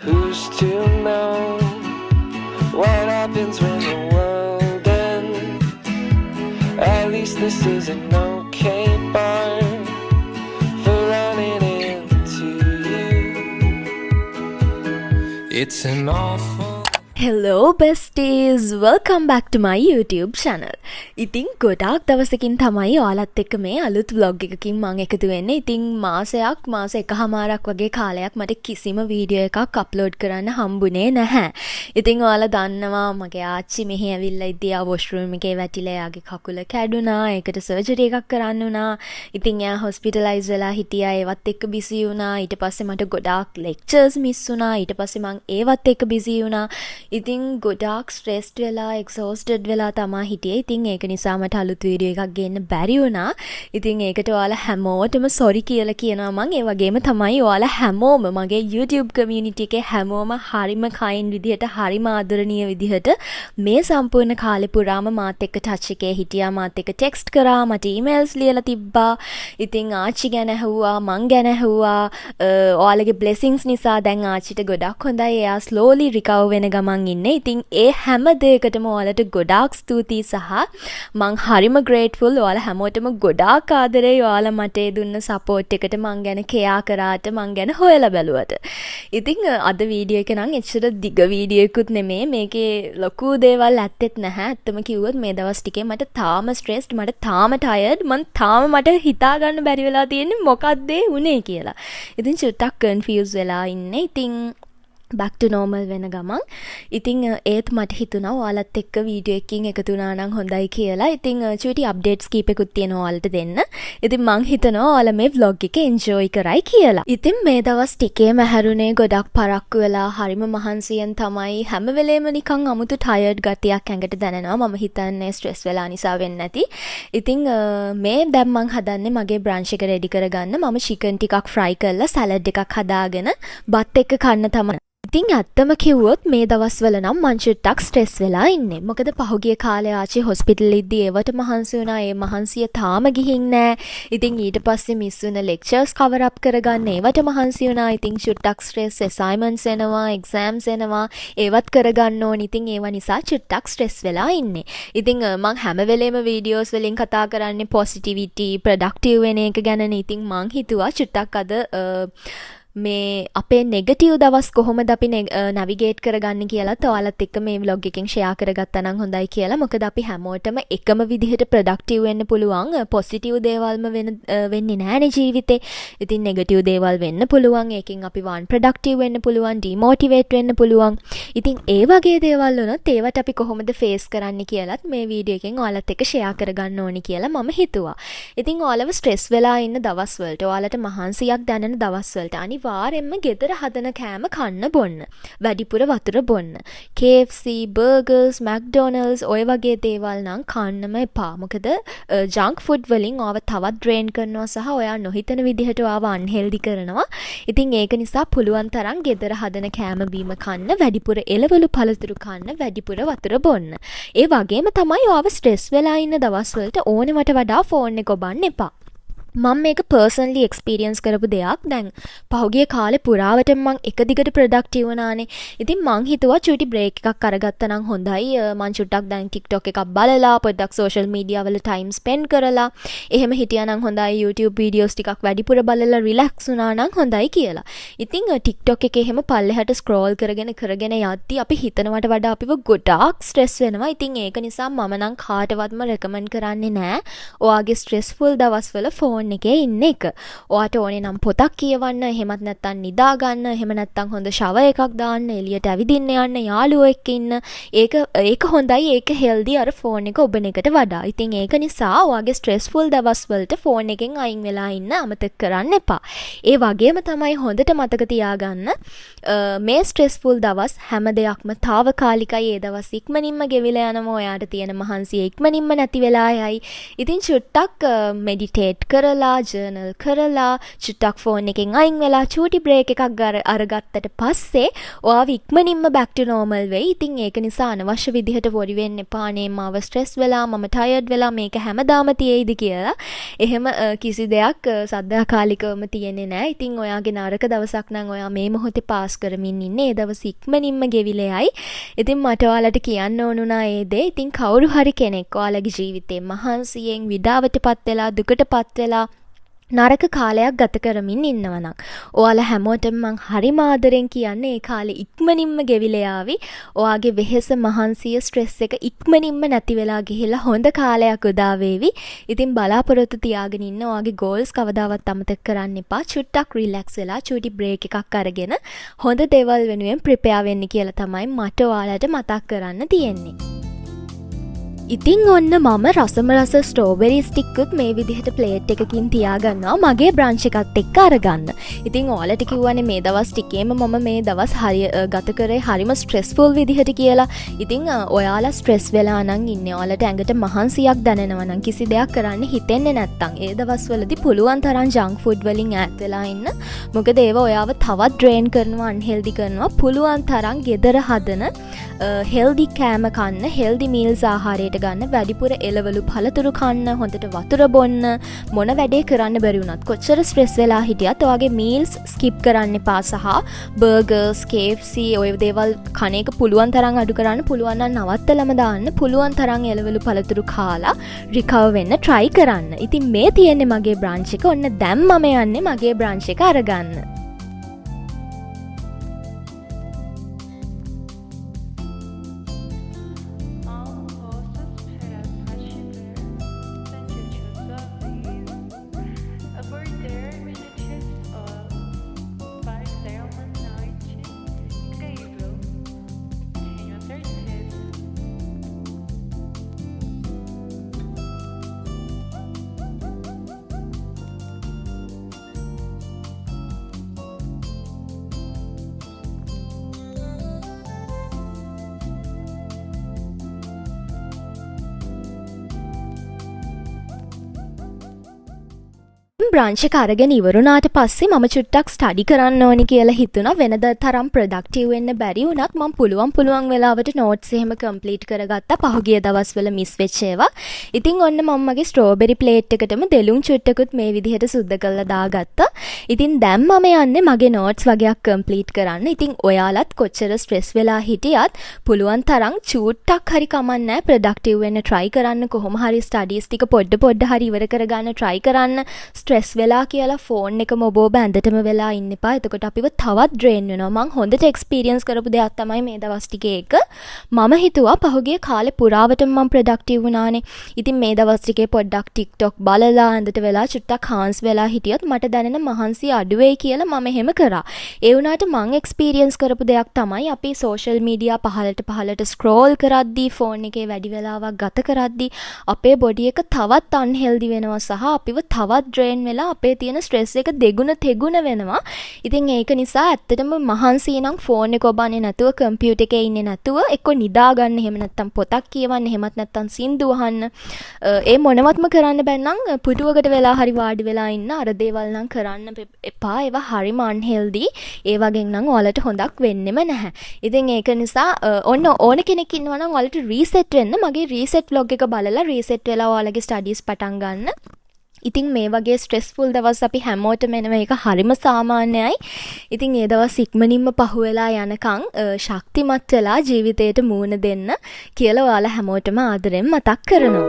Who's to know what happens when the world ends? At least this is an okay bar for running into you. It's an awful Hello besties, welcome back to my YouTube channel. ඉතින් ගොඩාක් දවසකින් තමයි ඔයාලත් එක්ක මේ අලුත් vlog එකකින් මම එකතු වෙන්නේ. ඉතින් මාස එකහමාරක් වගේ කාලයක් මට කිසිම වීඩියෝ එකක් අප්ලෝඩ් කරන්න හම්බුනේ නැහැ. ඉතින් ඔයාලා දන්නවා මගේ ආච්චි මෙහි ඇවිල්ලා ඉතියා වොෂ්රූම් එකේ වැටිලා එයාගේ කකුල කැඩුනා. ඒකට සර්ජරි එකක් කරන්න වුණා. ඉතින් එයා හොස්පිටලයිස් වෙලා හිටියා. ඒවත් එක්ක බිසි වුණා. ඊට පස්සේ මට ගොඩාක් ලෙක්චර්ස් මිස් වුණා. ඊට පස්සේ මම ඒවත් එක්ක බිසි වුණා. ඉතින් ගොඩාක් ස්ට්‍රෙස්ඩ් වෙලා එක්සෝස්ටඩ් වෙලා තමයි හිටියේ. ඉතින් ඒක නිසා මට අලුත් වීඩියෝ එකක් ගේන්න බැරි වුණා. ඉතින් ඒකට ඔයාලා හැමෝටම සෝරි කියලා කියනවා මම. ඒ වගේම තමයි ඔයාලා හැමෝම මගේ YouTube community එකේ හැමෝම හරිම kind විදිහට හරිම ආදරණීය විදිහට මේ සම්පූර්ණ කාලේ පුරාම මාත් එක්ක ටච් එකේ හිටියා. මාත් එක්ක ටෙක්ස්ට් කරා, මට ඊමේල්ස් ලියලා තිබ්බා. ඉතින් ආච්චි ගැන ඇහුවා, මං ගැන ඇහුවා. ඔයාලගේ blessings නිසා දැන් ආච්චිට ගොඩක් හොඳයි. එයා slowly recover වෙන ගමන් ඉන්නේ. ඉතින් ඒ හැම දෙයකටම ඔයාලට ගොඩාක් ස්තුතියි සහ මං හරිම grateful. ඔයාලා හැමෝටම ගොඩාක් ආදරේ. ඔයාලා මට දුන්න support එකට මං ගැන care කරාට, මං ගැන හොයලා බැලුවට. ඉතින් අද වීඩියෝ එක නම් එච්චර දිග වීඩියෝ එකකුත් නෙමෙයි. මේකේ ලොකු දේවල් ඇත්තෙත් නැහැ. ඇත්තම කිව්වොත් මේ දවස් ටිකේ මට තාම stressed, මට තාම tired, මට හිතා ගන්න බැරි වෙලා තියෙන්නේ මොකක්ද ඒ උනේ කියලා. ඉතින් චුට්ටක් confused වෙලා ඉන්නේ. ඉතින් back to normal වෙන ගමන්. ඉතින් ඒත් මට හිතුණා ඔයාලත් එක්ක වීඩියෝ එකකින් එකතු වුණා නම් හොඳයි කියලා. ඉතින් චූටි අප්ඩේට්ස් කීපෙකුත් තියෙනවා ඔයාලට දෙන්න. ඉතින් මං හිතනවා ඔයාලා මේ vlog එක enjoy කරයි කියලා. ඉතින් මේ දවස් ටිකේම හැරුණේ ගොඩක් පරක්කු වෙලා හරිම මහන්සියෙන් තමයි. හැම වෙලේම නිකන් අමුතු tired ගතියක් ඇඟට දැනෙනවා. මම හිතන්නේ stress වෙලා නිසා වෙන්නේ නැති. ඉතින් මේ දැන් මං හදන්නේ මගේ brunch එක ready කරගන්න. මම chicken ටිකක් fry කරලා salad එකක් හදාගෙන බත් එක්ක කන්න තමයි. ඉතින් ඇත්තම කිව්වොත් මේ දවස්වල නම් මං චුට්ටක් ස්ට්‍රෙස් වෙලා ඉන්නේ. මොකද පහුගිය කාලේ ආච්චි හොස්පිටල් ඉද්දී ඒවට මහන්සි වුණා. ඒ මහන්සිය තාම ගිහින් නෑ. ඉතින් ඊට පස්සේ මිස් වුණ ලෙක්චර්ස් කවර් අප් කරගන්න ඒවට මහන්සි වුණා. ඉතින් චුට්ටක් ස්ට්‍රෙස්, assignments එනවා, exams එනවා. ඒවත් කරගන්න ඕන. ඉතින් ඒව නිසා චුට්ටක් ස්ට්‍රෙස් වෙලා ඉන්නේ. ඉතින් මං හැම වෙලේම වීඩියෝස් වලින් කතා කරන්නේ positivity, productive වෙන එක ගැනනේ. ඉතින් මං හිතුවා චුට්ටක් අද මේ අපේ නෙගටිව් දවස් කොහොමද අපි නැවිගේට් කරගන්න කියලාත් ඔයාලත් එක්ක මේ vlog එකෙන් share කරගත්තා නම් හොඳයි කියලා. මොකද අපි හැමෝටම එකම විදිහට ප්‍රොඩක්ටිව් වෙන්න පුළුවන්. පොසිටිව් දේවල්ම වෙන්නේ නැහැනේ ජීවිතේ. ඉතින් නෙගටිව් දේවල් වෙන්න පුළුවන්. ඒකෙන් අපි ප්‍රොඩක්ටිව් වෙන්න පුළුවන්, ඩිමෝටිවේට් වෙන්න පුළුවන්. ඉතින් ඒ වගේ දේවල් වුණත් ඒවට අපි කොහොමද ෆේස් කරන්න කියලාත් මේ වීඩියෝ එකෙන් ඔයාලත් එක්ක share කරගන්න ඕනි කියලා මම හිතුවා. ඉතින් ඔයාලව ස්ට්‍රෙස් වෙලා ඉන්න දවස් වලට, ඔයාලට මහන්සියක් දැනෙන දවස් වලට වාරෙන්ම ගෙදර හදන කෑම කන්න බොන්න. වැඩිපුර වතුර බොන්න. KFC, burgers, McDonald's ඔය වගේ දේවල් නම් කන්නම එපා. මොකද junk food වලින් ඔයාව තවත් drain කරනවා සහ ඔයා නොහිතන විදිහට ඔයාව unhealthy කරනවා. ඉතින් ඒක නිසා පුළුවන් තරම් ගෙදර හදන කෑම බීම කන්න, වැඩිපුර එළවලු පළතුරු කන්න, වැඩිපුර වතුර බොන්න. ඒ වගේම තමයි ඔයාව ස්ට්‍රෙස් වෙලා ඉන්න දවස් වලට ඕනෙකට වඩා ෆෝන් එක ඔබන්න එපා. මම මේක පර්සනලි එක්ස්පීරියන්ස් කරපු දෙයක්. දැන් පහුගිය කාලේ පුරාවටම මං එක දිගට ප්‍රොඩක්ටිව් වුණානේ. ඉතින් මං හිතුවා චූටි බ්‍රේක් එකක් අරගත්තා නම් හොඳයි. මං චුට්ටක් දැන් TikTok එකක් බලලා, පොඩ්ඩක් social media වල time spend කරලා, එහෙම හිටියා නම් හොඳයි. YouTube videos ටිකක් වැඩිපුර බලලා relax වුණා නම් හොඳයි කියලා. ඉතින් TikTok එකේ එහෙම පල්ලෙහාට scroll කරගෙන යද්දි අපි හිතනවට වඩා අපිව ගොඩාක් stress වෙනවා. ඉතින් ඒක නිසා මම නම් කාටවත්ම recommend කරන්නේ නැහැ. ඔයාගේ stressful දවස්වල phone එකේ ඉන්න එක. ඔයාට ඕනේ නම් පොතක් කියවන්න, එහෙමත් නැත්නම් නිදා ගන්න, එහෙම නැත්නම් හොඳ shower එකක් දාන්න, එළියට ඇවිදින්න යන්න, යාළුවෝ එක්ක ඉන්න. ඒක හොඳයි, ඒක healthy අර phone එක ඔබන එකට වඩා. ඉතින් ඒක නිසා ඔයාගේ stressful දවස් වලට phone එකෙන් අයින් වෙලා ඉන්න අමතක කරන්න එපා. ඒ වගේම තමයි හොඳට මතක තියාගන්න මේ stressful දවස් හැම දෙයක්ම తాවකාලිකයි. ඒ දවස් ඉක්මනින්ම ගෙවිලා යනවා. ඔයාට තියෙන මහන්සිය ඉක්මනින්ම නැති වෙලා යයි. ඉතින් චුට්ටක් meditate කර කරලා ජර්නල් කරලා චුට්ටක් ෆෝන් එකෙන් අයින් වෙලා චූටි බ්‍රේක් එකක් අරගත්තට පස්සේ ඔයාව ඉක්මනින්ම back to normal වෙයි. ඉතින් ඒක නිසා අනවශ්‍ය විදිහට worry වෙන්න එපා. අනේ මාව stress වෙලා මම tired වෙලා මේක හැමදාම තියෙයිද කියලා. එහෙම කිසි දෙයක් සදාකාලිකවම තියෙන්නේ නැහැ. ඉතින් ඔයාගේ නරක දවසක් නම් ඔයා මේ මොහොතේ පාස් කරමින් ඉන්නේ. ඒ දවස් ඉක්මනින්ම ගෙවිලෙයි. ඉතින් මට ඔයාලට කියන්න ඕනුණා ඒ දේ. ඉතින් කවුරු හරි කෙනෙක් ඔයාලගේ ජීවිතේ මහන්සියෙන් විඩාවටපත් වෙලා දුකටපත් වෙලා නරක කාලයක් ගත කරමින් ඉන්නවා නම් ඔයාලා හැමෝටම මං හරිම ආදරෙන් කියන්නේ ඒ කාලේ ඉක්මනින්ම ගෙවිලා යාවි. ඔයාගේ වෙහෙස මහන්සිය ස්ට්‍රෙස් එක ඉක්මනින්ම නැති වෙලා ගිහිල්ලා හොඳ කාලයක් උදා වේවි. ඉතින් බලාපොරොත්තු තියාගෙන ඉන්න ඔයාගේ ගෝල්ස් කවදාවත් අමතක කරන්න එපා. චුට්ටක් රිලැක්ස් වෙලා චූටි බ්‍රේක් එකක් අරගෙන හොඳ දේවල් වෙනුවෙන් ප්‍රිපෙයාර් වෙන්න කියලා තමයි මට ඔයාලට මතක් කරන්න තියෙන්නේ. ඉතින් ඔන්න මම රසම රස ස්ට්‍රෝබෙරි ස්ටික්කුත් මේ විදිහට ප්ලේට් එකකින් තියාගන්නවා මගේ බ්‍රන්ච් එකත් එක්ක අරගන්න. ඉතින් ඔයාලට කිව්වනේ මේ දවස් ටිකේම මම මේ දවස් ගත කරේ හරිම ස්ට්‍රෙස්ෆුල් විදිහට කියලා. ඉතින් ඔයාලා ස්ට්‍රෙස් වෙලා නම් ඉන්නේ. ඔයාලට ඇඟට මහන්සියක් දැනෙනවා නම් කිසි දෙයක් කරන්න හිතෙන්නේ නැත්තම් ඒ දවස්වලදී පුළුවන් තරම් ජංක් ෆුඩ් වලින් ඈත් වෙලා ඉන්න. මොකද ඒව ඔයාව තවත් ඩ්‍රේන් කරනවා, අන්හෙල්දි කරනවා. පුළුවන් තරම් ගෙදර හදන හෙල්දි කෑම කන්න, හෙල්දි මීල්ස් ආහාරයට ගන්න, වැඩිපුර එළවලු පළතුරු කන්න, හොඳට වතුර බොන්න, මොන වැඩේ කරන්න බැරි වුණත් කොච්චර ස්ට්‍රෙස් වෙලා හිටියත් ඔයාගේ මීල්ස් ස්කිප් කරන්න එපා. සහ බර්ගර්ස්, KFC ඔය දේවල් කන එක පුළුවන් තරම් අඩු කරන්න. පුළුවන් නම් නවත්තලම දාන්න. පුළුවන් තරම් එළවලු පළතුරු කාලා රිකවර් වෙන්න try කරන්න. ඉතින් මේ තියෙන්නේ මගේ බ්‍රන්ච් එක. ඔන්න දැන් මම යන්නේ මගේ බ්‍රන්ච් එක අරගන්න. බ්‍රන්ච් එක අරගෙන ඉවරුණාට පස්සේ මම චුට්ටක් ස්ටඩි කරන්න ඕනි කියලා හිතුණා. වෙනද තරම් ප්‍රොඩක්ටිව් වෙන්න බැරි වුණත් මම පුළුවන් වෙලාවට නෝට්ස් එහෙම කම්ප්ලීට් කරගත්තා. පහුගිය දවස්වල මිස් වෙච්ච ඒවා. ඉතින් ඔන්න මම මගේ ස්ට්‍රෝබෙරි ප්ලේට් එකටම දෙලුම් චුට්ටකුත් මේ විදිහට සුද්ධ කරලා දාගත්තා. ඉතින් දැන් මම යන්නේ මගේ නෝට්ස් වගේක් කම්ප්ලීට් කරන්න. ඉතින් ඔයාලත් කොච්චර ස්ට්‍රෙස් වෙලා හිටියත් පුළුවන් තරම් චුට්ටක් හරි කමන්නේ ප්‍රොඩක්ටිව් වෙන්න try කරන්න. කොහොම හරි ස්ටඩීස් ටික පොඩ හරි ඉවර කරගන්න try කරන්න. ස්ට්‍රෙස් වෙලා කියලා ෆෝන් එකම ඔබ ඇඳටම වෙලා ඉන්න එපා. එතකොට අපිව තවත් ඩ්‍රේන් වෙනවා. මං හොඳට එක්ස්පීරියන්ස් කරපු දෙයක් තමයි මේ දවස් ටිකේ එක. මම හිතුවා පහුගිය කාලේ පුරාවටම මම ප්‍රොඩක්ටිව් වුණානේ. ඉතින් මේ දවස් ටිකේ පොඩ්ඩක් TikTok බලලා ඇඳට වෙලා චුට්ටක් හාන්ස් වෙලා හිටියොත් මට දැනෙන මහන්සිය අඩු වෙයි කියලා මම එහෙම කරා. ඒ වුණාට මං එක්ස්පීරියන්ස් කරපු දෙයක් තමයි අපි සෝෂල් මීඩියා පහලට ස්ක්‍රෝල් කරද්දී ෆෝන් එකේ වැඩි වෙලාවක් ගත කරද්දී අපේ බොඩි එක තවත් අන්හෙල්දි වෙනවා සහ අපිව තවත් ඩ්‍රේන් වෙලා අපේ තියෙන ස්ට්‍රෙස් එක දෙගුණ තෙගුණ වෙනවා. ඉතින් ඒක නිසා ඇත්තටම මහන්සි නම් ෆෝන් එක ඔබන්නේ නැතුව කම්පියුටර් එකේ ඉන්නේ නැතුව එක්ක නිදා ගන්න, එහෙම නැත්නම් පොතක් කියවන්න, එහෙමත් නැත්නම් සින්දු අහන්න. ඒ මොනවත්ම කරන්න බැන්නම් පුටුවකට වෙලා හරි වාඩි වෙලා ඉන්න. අර දේවල් නම් කරන්න එපා. ඒවා හරිම අන්හෙල්දි. ඒ වගේන් නම් ඔයාලට හොඳක් වෙන්නෙම නැහැ. ඉතින් ඒක නිසා ඕන කෙනෙක් ඉන්නවා නම් ඔයාලට රීසෙට් වෙන්න මගේ රීසෙට් vlog එක බලලා රීසෙට් වෙලා ඔයාලගේ ස්ටඩීස් පටන් ගන්න. ඉතින් මේ වගේ ස්ට්‍රෙස්ෆුල් දවස් අපි හැමෝටම එනවා. ඒක හරිම සාමාන්‍යයි. ඉතින් ඒ දවස් ඉක්මනින්ම පහුවෙලා යනකම් ශක්තිමත් වෙලා ජීවිතයට මූණ දෙන්න කියලා ඔයාලා හැමෝටම ආදරෙන් මතක් කරනවා.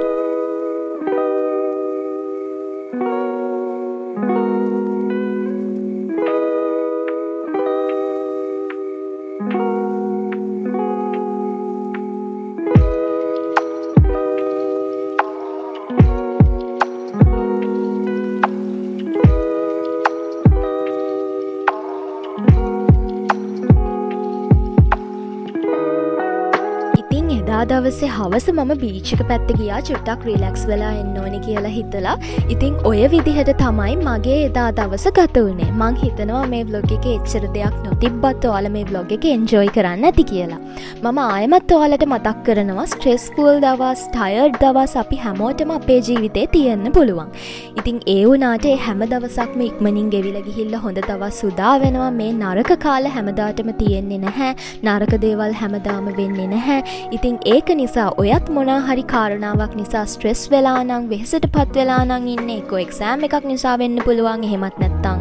එදා දවසේ හවස මම බීච් එක පැත්ත ගියා චුට්ටක් රිලැක්ස් වෙලා එන්න ඕනේ කියලා හිතලා. ඉතින් ඔය විදිහට තමයි මගේ එදා දවස ගත වුණේ. මං හිතනවා මේ vlog එකේ එච්චර දෙයක් නොතිබ්බත් ඔයාලා මේ vlog එක enjoy කරන්න ඇති කියලා. මම ආයෙමත් ඔයාලට මතක් කරනවා stressful දවස්, tired දවස් අපි හැමෝටම අපේ ජීවිතේ තියෙන්න පුළුවන්. ඉතින් ඒ වුණාට ඒ හැම දවසක්ම ඉක්මනින් ගෙවිලා ගිහිල්ලා හොඳ දවස් උදා වෙනවා. මේ නරක කාල හැමදාටම තියෙන්නේ නැහැ. නරක දේවල් හැමදාම වෙන්නේ නැහැ. ඉතින් ඒක නිසා ඔයත් මොනා හරි කාරණාවක් නිසා ස්ට්‍රෙස් වෙලා නම්, වෙහෙසටපත් වෙලා නම් ඉන්නේ. එක්ක එක්සෑම් එකක් නිසා වෙන්න පුළුවන්. එහෙමත් නැත්නම්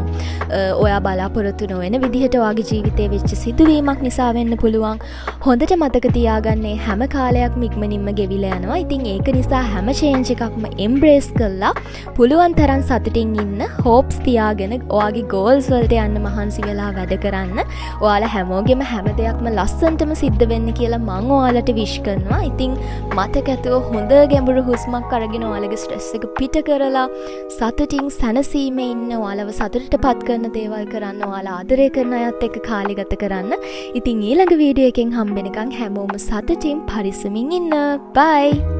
ඔයා බලාපොරොත්තු නොවන විදිහට ඔයාගේ ජීවිතේ වෙච්ච සිදුවීමක් නිසා වෙන්න පුළුවන්. හොඳට මතක තියාගන්න හැම කාලයක්ම ඉක්මනින්ම ගෙවිලා යනවා. ඉතින් ඒක නිසා හැම චේන්ජ් එකක්ම embrace කරලා පුළුවන් තරම් සතුටින් ඉන්න, hopes තියාගෙන ඔයාගේ goals වලට යන්න මහන්සි වෙලා වැඩ කරන්න. ඔයාලා හැමෝගෙම හැම දෙයක්ම ලස්සනටම සිද්ධ වෙන්න කියලා මම ඔයාලට wish කරනවා. ඉතින් මතක ඇතුව හොඳ ගැඹුරු හුස්මක් අරගෙන ඔයාලගේ ස්ට්‍රෙස් එක පිට කරලා සතුටින් සැනසීමේ ඉන්න, ඔයාලව සතුටටපත් කරන දේවල් කරන්න, ඔයාලා ආදරය කරන අයත් එක්ක කාලය ගත කරන්න. ඉතින් ඊළඟ වීඩියෝ එකෙන් හම්බෙනකන් හැමෝම සතුටින් පරිස්සමින් ඉන්න. bye.